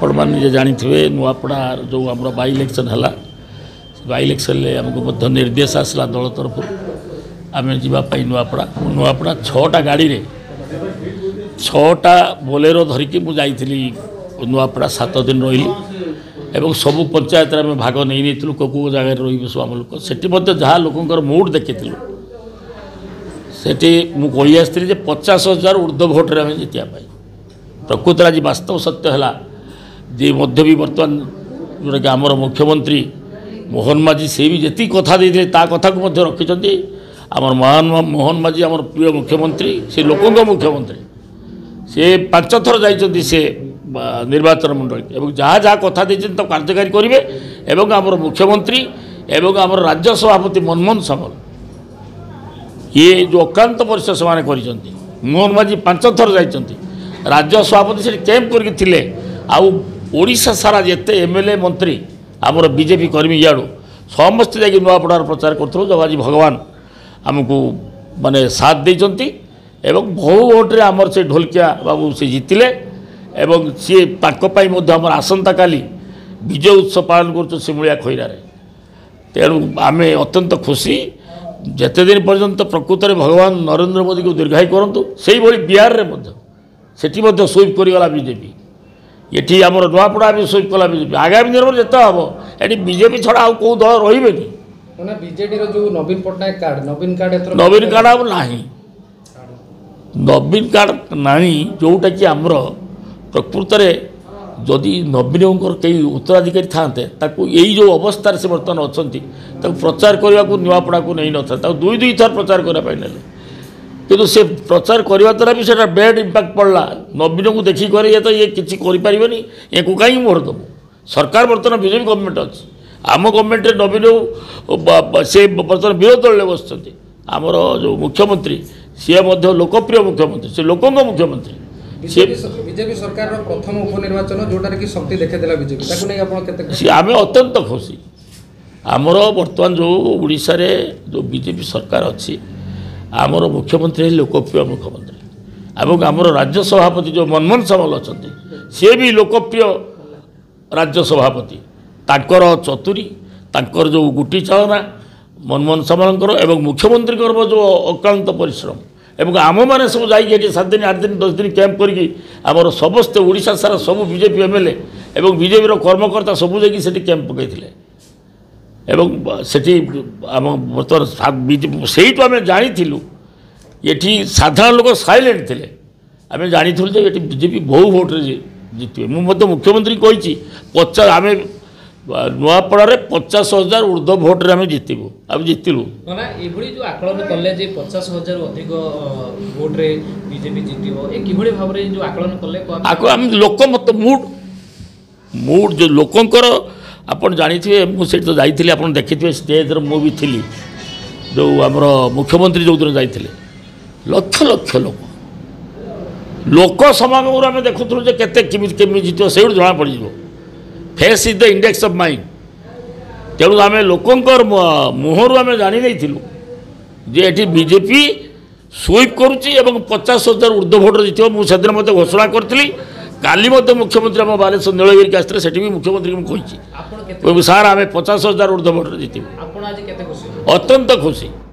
आपण मैंने जानी नुआपड़ा जो आम बाई इलेक्शन है बाई इलेक्शन आमको निर्देश आसला दल तरफ आम जावाई नुआपड़ा नुआपड़ा 6टा गाड़ी रे 6टा बोलेरो धरिकी मुझे नुआपड़ा 7 दिन रही एवं सबू पंचायत आम भाग नहीं कौ जगह रही सब आम लोग से जहाँ लोकर मुड देखी से मुझे आसती 50,000 ऊर्ध्व भोट्रे आम जितिया प्रकृत आज वास्तव सत्य है जे मध्य भी बर्तमान जोटा कि आमर मुख्यमंत्री मोहन माझी से भी जी कथा देते कथा को रखिंट आमर मोहन माझी आमर प्रिय मुख्यमंत्री से लोकों मुख्यमंत्री से 5 थर जाइए से निर्वाचन मंडल एवं जहाँ जहाँ कथा देते कार्यकारी करेंगे एवं आमर मुख्यमंत्री एवं आमर राज्य सभापति मनमोहन सामल ये जो अक्रांत परिचय से कर मोहन माझी 5 थर जाइए राज्य सभापति से कैंप करके ओडिशा सारा जिते एमएलए मंत्री आमर बीजेपी कर्मी इाड़ू समस्ते जाकि नुआपड़ार प्रचार करूँ जब आज भगवान आमको माने साथ देते एवं बहु भोट्रे आमर से ढोलकिया बाबू से जीतिले एवं सी आम आसंता काली विजय उत्सव पालन करूँ खैरा तेणु आम अत्यंत खुशी जिते दिन पर्यंत प्रकृत में भगवान नरेंद्र मोदी को दीर्घायु करूँ से बिहार में सेठी स्वीप करगला बीजेपी ये आम नुआपड़ा भी स्वीप कला बीजेपी आगामी दिन में जिते हम ये बीजेपी छड़ा आउ कौ दल रे बीजेडी जो नवीन पट्टनायक कार्ड नवीन कार्ड अब ना नवीन कार्ड ना जोटा कि आमर प्रकृत में जदि नवीन कई उत्तराधिकारी था यही जो अवस्था से बर्तमान अच्छा प्रचार करने को नुआपड़ा को नहीं था 2 थर प्रचार करने किंतु से प्रचार करने द्वारा भी से बैड इम्पैक्ट पड़ला नवीन को देखिक ये तो ये किसी करें ये कहीं मोहर दबू सरकार बर्तमान बीजेपी गवर्नमेंट अच्छी आम गवर्नमेंट नवीन से बर्तमान विरोध दल बस आमर जो मुख्यमंत्री सी लोकप्रिय मुख्यमंत्री से लोकों मुख्यमंत्री बीजेपी सरकार प्रथम उपनिर्वाचन जोटार कि शक्ति देखेला बीजेपी आम अत्यंत खुशी आमर बर्तमान जो ओडिशा रे जो बीजेपी सरकार अच्छी आमर मुख्यमंत्री लोकप्रिय मुख्यमंत्री एवं आमर राज्य सभापति जो मनमोहन सामल अच्छा सी भी लोकप्रिय राज्य सभापति तांकर चतुरी तांकर जो गुटी चालना मनमोहन सामल एवं मुख्यमंत्री जो अक्लांत परिश्रम एवं आम मैंने सब जाइए 7 दिन 8 दिन 10 दिन कैंप करके आमर समस्ते ओडिशा सारा सब बीजेपी एमएलए एवं बीजेपी कर्मकर्ता सबू जाकि कैंप पकई एवं सेठी आम बर्तमान से आम जानी ये साधारण लोग साइलेंट थे आम जानी ये बीजेपी बहु भोट्रे जीते मुझे मुख्यमंत्री कही 50 आम नुआपड़ा 50,000 ऊर्ध्व भोट्रे आम जीतबू आम जीतलु जो आकलन कले 50,000 अधिक भोट्रे बीजेपी जीत भाव जो आकलन कले लोक मत मूड जो लोकंर आपन जानी मुझे तो जाइए आप देखिए स्टेज भी थी जो आमर मुख्यमंत्री जो दिन जाते लक्ष लक्ष लोक समागम आम देखुलु केमी जीत से जना पड़ face is the index of mind तेणु आम लोकंर मुहर आम जानी जे ये बीजेपी स्वीप करुच्ची 50,000 ऊर्ध्व भोट जीत मुझे मत घोषणा करी काली मुख्यमंत्री आम बालेश्वर नीलगिरी आसते से मुख्यमंत्री को कही सार आम 50,000 ऊर्ध्व भोट जीत अत्यंत खुशी।